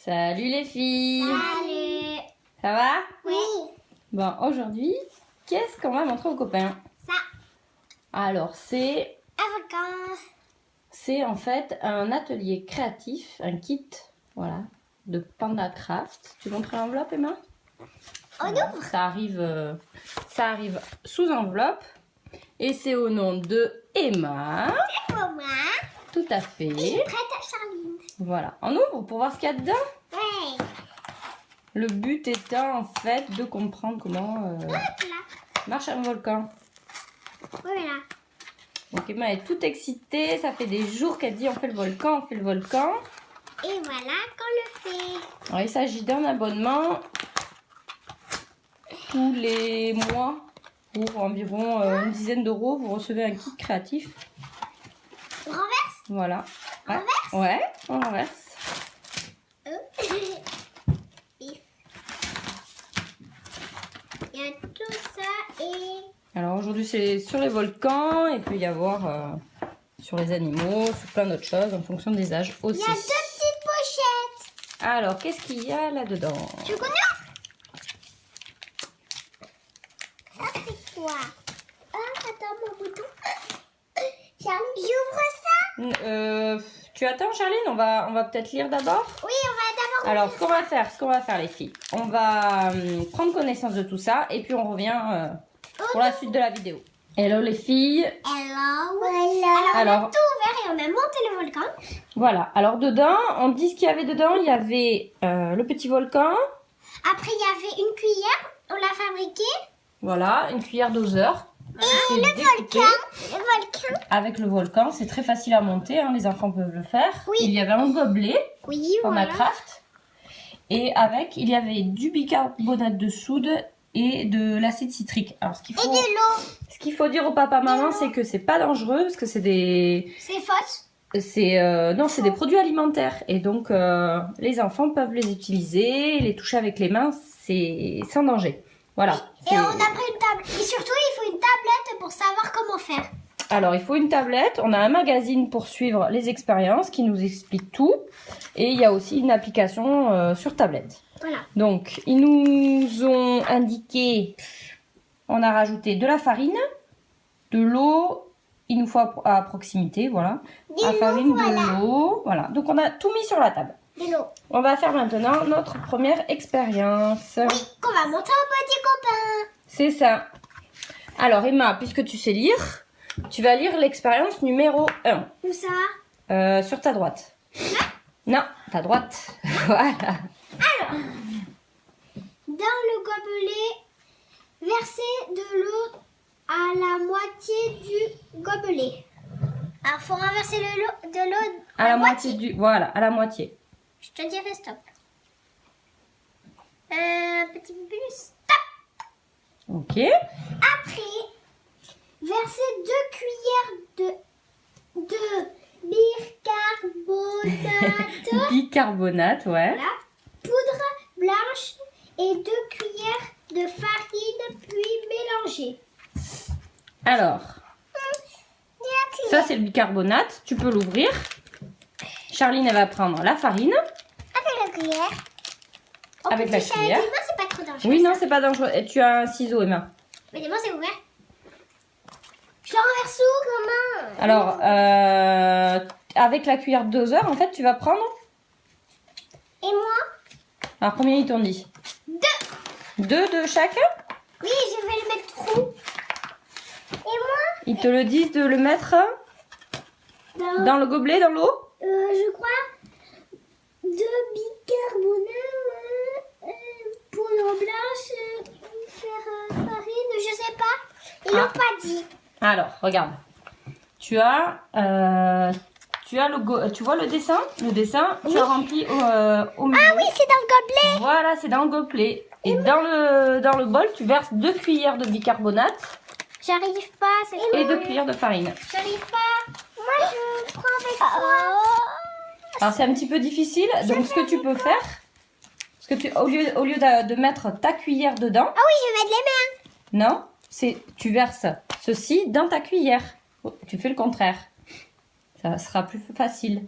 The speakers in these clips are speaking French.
Salut les filles. Salut. Ça va? Oui. Bon, aujourd'hui, qu'est-ce qu'on va montrer aux copains? Ça. Alors, c'est Avocat. en fait un atelier créatif, un kit, voilà, de Panda Craft. Tu montres l'enveloppe, Emma? On Voilà, ouvre. ça arrive sous enveloppe et c'est au nom de Emma. C'est pour moi. Tout à Et je fait. prête à Charline. Voilà, on ouvre pour voir ce qu'il y a dedans. Ouais. Le but étant en fait de comprendre comment Hop là. marche un volcan. Voilà. Donc Emma est toute excitée, ça fait des jours qu'elle dit on fait le volcan, on fait le volcan. Et voilà qu'on le fait. Alors il s'agit d'un abonnement tous les mois pour environ une dizaine d'euros. Vous recevez un kit créatif. On renverse. Voilà. On renverse. Ouais, on renverse. Il y a tout ça et... Alors aujourd'hui c'est sur les volcans et puis il y avoir sur les animaux, sur plein d'autres choses en fonction des âges Il aussi. y a deux petites pochettes. Alors qu'est-ce qu'il y a là-dedans? Tu connais? Ça c'est quoi? Ah, attends mon bouton. Charlie, j'ouvre ça? Tu attends Charline, on va peut-être lire d'abord. Oui, on va d'abord... Alors, ce qu'on va faire les filles, on va prendre connaissance de tout ça et puis on revient pour la suite de la vidéo. Hello les filles. Hello. Alors, on Alors- a tout ouvert et on a monté le volcan. Voilà, alors dedans, on dit ce qu'il y avait dedans. Il y avait le petit volcan, Après, il y avait une cuillère. On l'a fabriquée. voilà, une cuillère doseur. Et le Le volcan. avec le volcan, c'est très facile à monter, hein, les enfants peuvent le faire. Oui. Il y avait un gobelet, Oui, Panda Craft. Et avec, il y avait du bicarbonate de soude et de l'acide citrique. Alors, Et de l'eau. ce qu'il faut dire au papa-maman, c'est que c'est pas dangereux parce que c'est des... C'est fausse. non, c'est des produits alimentaires. Et donc, les enfants peuvent les utiliser, les toucher avec les mains, c'est sans danger. Voilà. Et on a pris une table. Et surtout, il faut une tablette pour savoir comment faire. Alors, il faut une tablette. On a un magazine pour suivre les expériences qui nous explique tout. Et il y a aussi une application sur tablette. Voilà. Donc, ils nous ont indiqué, on a rajouté de la farine, de l'eau, il nous faut à proximité, voilà. La farine, de l'eau, voilà. Donc, on a tout mis sur la table. De l'eau. On va faire maintenant notre première expérience. Oui, qu'on va montrer au petit copain. C'est ça. Alors, Emma, puisque tu sais lire, tu vas lire l'expérience numéro 1. Où ça? Sur ta droite. Non, ta droite. Voilà. Alors, dans le gobelet, versez de l'eau à la moitié du gobelet. Alors, faut renverser de l'eau À la moitié du... Voilà, à la moitié. Je te dirai stop. Petit peu plus. Stop. Ok. Après, versez 2 cuillères de bicarbonate. Bicarbonate, ouais. Voilà. Poudre blanche et 2 cuillères de farine, puis mélanger. Alors, ça c'est le bicarbonate. Tu peux l'ouvrir. Charline, elle va prendre la farine. Avec la cuillère. Avec la cuillère. Dis-moi, c'est pas trop dangereux. Oui, non, c'est pas dangereux. Et tu as un ciseau, Emma. Mais dis-moi, c'est ouvert. Je le renverse où, comment? Alors, avec la cuillère doseur, en fait, tu vas prendre... Et moi? Alors, combien ils t'ont dit? 2. 2 de chacun? Oui, je vais le mettre où? Et moi? Ils te le disent de le mettre dans le gobelet, dans l'eau? Je crois 2 bicarbonate, poudre blanche, farine, je sais pas. Ils l'ont pas dit. Alors, regarde. Tu as tu vois le dessin? Le dessin, tu as rempli au milieu. Ah oui, c'est dans le gobelet. Voilà, c'est dans le gobelet. Et dans le bol, tu verses 2 cuillères de bicarbonate J'arrive pas, c'est et 2 cuillères de farine. J'arrive pas. Moi, je prends avec toi. Alors, c'est un petit peu difficile. Donc, ce que tu peux faire, au lieu de mettre ta cuillère dedans, Ah oui, je vais mettre les mains. non, tu verses ceci dans ta cuillère. Tu fais le contraire. Ça sera plus facile.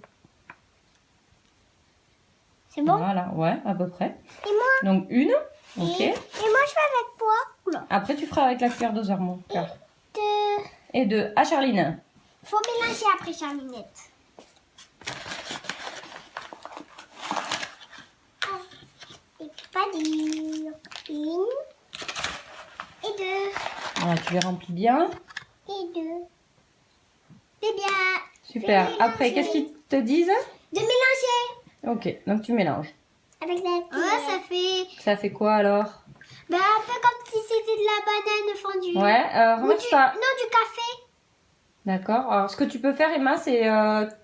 C'est bon? Voilà, ouais, à peu près. Et moi? Donc une, ok. Et moi, je fais avec toi. Oula. Après, tu feras avec la cuillère doseur, mon cœur. Deux. Et deux. À Charline. Faut mélanger après, Charlinette. C'est pas dur. Une. Et deux. Voilà, tu les remplis bien. Et deux. C'est bien. Super. Je vais Après, mélanger. qu'est-ce qu'ils te disent? De mélanger. Ok, donc tu mélanges. Avec la cuillère. Ça fait Ça fait quoi alors? un peu comme si c'était de la banane fondue. Ouais, Ou renverse du... pas. Non, du café. D'accord. Alors, ce que tu peux faire, Emma, c'est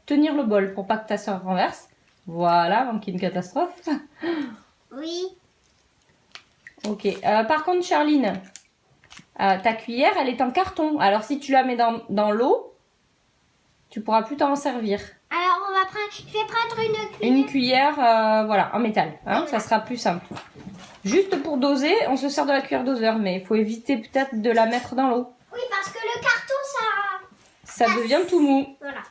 tenir le bol pour pas que ta soeur renverse. Voilà, avant qu'il y ait une catastrophe. Oui. Ok. Par contre, Charline, ta cuillère, elle est en carton. Alors, si tu la mets dans l'eau, tu pourras plus t'en servir. Alors, on va prendre... Je vais prendre une cuillère. Une cuillère, voilà, en métal. Hein, ça sera plus simple. Juste pour doser, on se sert de la cuillère doseur, mais il faut éviter peut-être de la mettre dans l'eau. Oui, parce que le carton, ça... Ça devient tout mou. Voilà.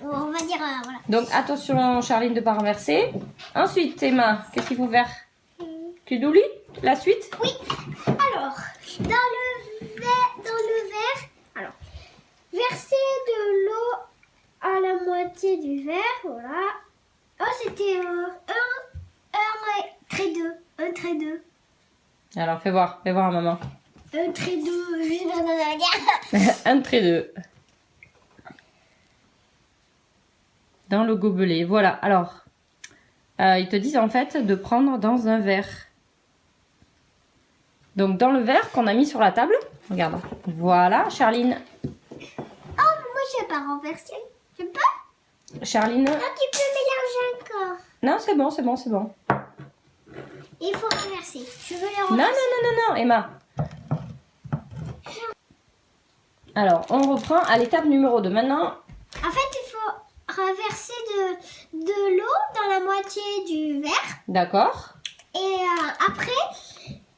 On va dire... voilà. Donc, attention, Charline, de ne pas renverser. Ensuite, Emma, qu'est-ce qu'il faut faire? Tu doulis la suite? Oui. Alors, dans le verre, alors, verser de l'eau à la moitié du verre, voilà. Oh, c'était un trait 2. Un trait 2. Alors, fais voir à maman. Un trait 2, je sais pas ce que ça veut dire. Un trait 2. Dans le gobelet. Voilà. Alors, ils te disent en fait de prendre dans un verre. Donc, dans le verre qu'on a mis sur la table. Regarde. Voilà, Charline. Oh, moi, je vais pas renverser. Je peux? Charline. Non, tu peux mélanger encore. Non, c'est bon, c'est bon, c'est bon. Il faut renverser. Je veux les Non, renverser. non, Emma. Alors, on reprend à l'étape numéro 2. Maintenant, En fait, il faut renverser de l'eau dans la moitié du verre. d'accord. Et après,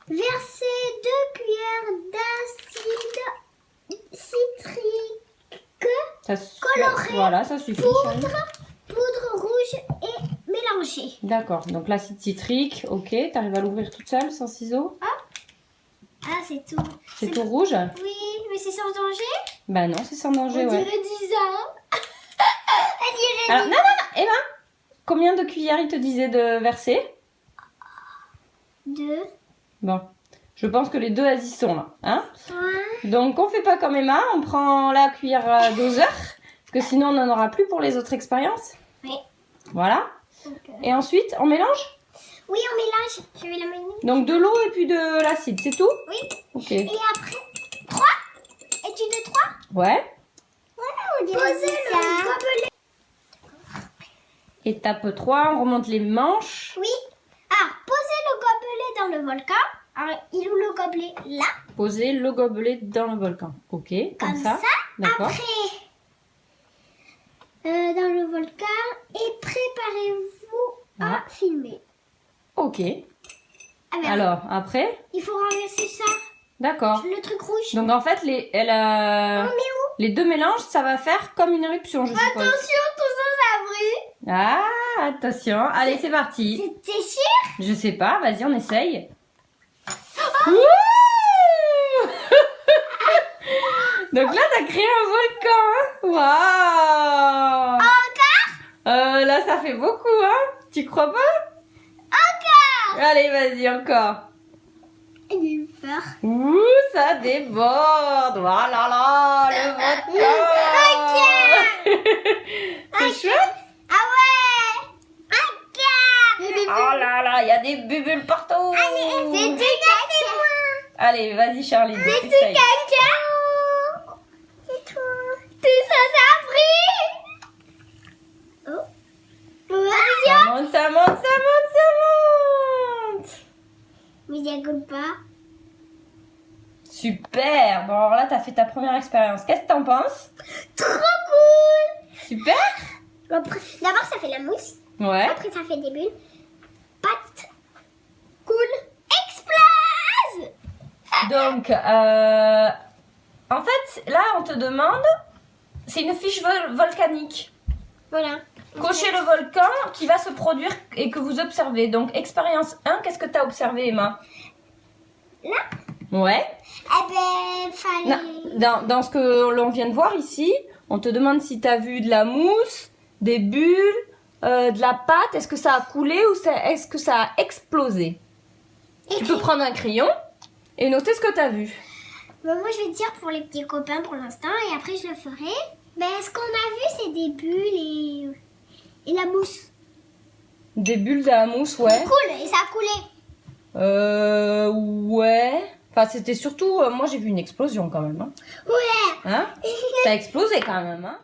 verser 2 cuillères d'acide citrique, coloré, Voilà, ça suffit. Charline. poudre rouge et mélanger. D'accord. Donc, l'acide citrique, ok. T'arrives à l'ouvrir toute seule, sans ciseaux? Ah, c'est tout. C'est tout rouge? Oui, mais c'est sans danger. Bah non, c'est sans danger, On ouais. dirait 10 ans. On dirait Alors, non, Emma, combien de cuillères il te disait de verser? 2. Bon, je pense que les deux, elles y sont là. Hein? Ouais. Donc, on fait pas comme Emma, on prend la cuillère doseur, parce que sinon, on n'en aura plus pour les autres expériences. Oui. Voilà. Et ensuite, on mélange? Oui, on mélange. Je vais la mélanger. Donc, de l'eau et puis de l'acide, c'est tout? Oui. Ok. Et après, 3. Étude de 3. Ouais. On dirait Posez le gobelet. Étape 3, on remonte les manches. Oui. Ah, posez le gobelet dans le volcan. Alors, il est où le gobelet? Là. Poser le gobelet dans le volcan. Ok, comme ça. D'accord. Après, dans le volcan. Et préparez-vous à filmer. Ok. Alors, Alors, après? il faut renverser ça. D'accord. Le truc rouge. Donc, en fait, On met où? les deux mélanges, ça va faire comme une éruption, je suppose. Attention, tout ça, ça brûle. Ah, attention. Allez, c'est parti. C'était sûr? Je sais pas, vas-y, on essaye. Oh. Wouh. Donc là, t'as créé un volcan, hein? Waouh! Encore? Là, ça fait beaucoup, hein? Tu crois pas? Encore? Allez, vas-y, encore. J'ai eu peur. Ouh, ça déborde. Voilà, là, le volcan. C'est chouette. Ah ouais! Encore! Oh là là, il y a des bulles partout. C'est du cacao! Allez, vas-y, Charlie. C'est du essaye. cacao! C'est tout! Tout ça, ça a pris! Oh! Ça monte, ça monte, ça monte, ça monte. Mais il coule pas. Super. Bon, alors là, t'as fait ta première expérience. Qu'est-ce que t'en penses? Trop cool! Super. D'abord, ça fait la mousse. Ouais. Après, ça fait des bulles. Pâte. Cool. Explose! Donc, en fait, là, on te demande... C'est une fiche volcanique. Voilà. Cochez le volcan qui va se produire et que vous observez. Donc, expérience 1, qu'est-ce que tu as observé, Emma? Là? Ouais. Eh ben, fallait... Dans ce que l'on vient de voir ici, on te demande si tu as vu de la mousse, des bulles, de la pâte. Est-ce que ça a coulé ou est-ce que ça a explosé? Tu peux prendre un crayon et noter ce que tu as vu. Bon, moi, je vais te dire pour les petits copains pour l'instant et après, je le ferai. Ben, ce qu'on a vu, c'est des bulles et la mousse. Des bulles, de la mousse, ouais. Ça coule et ça a coulé. Ouais. Enfin, c'était surtout... moi, j'ai vu une explosion quand même. Hein. Ouais. Hein? Ça a explosé quand même. Hein.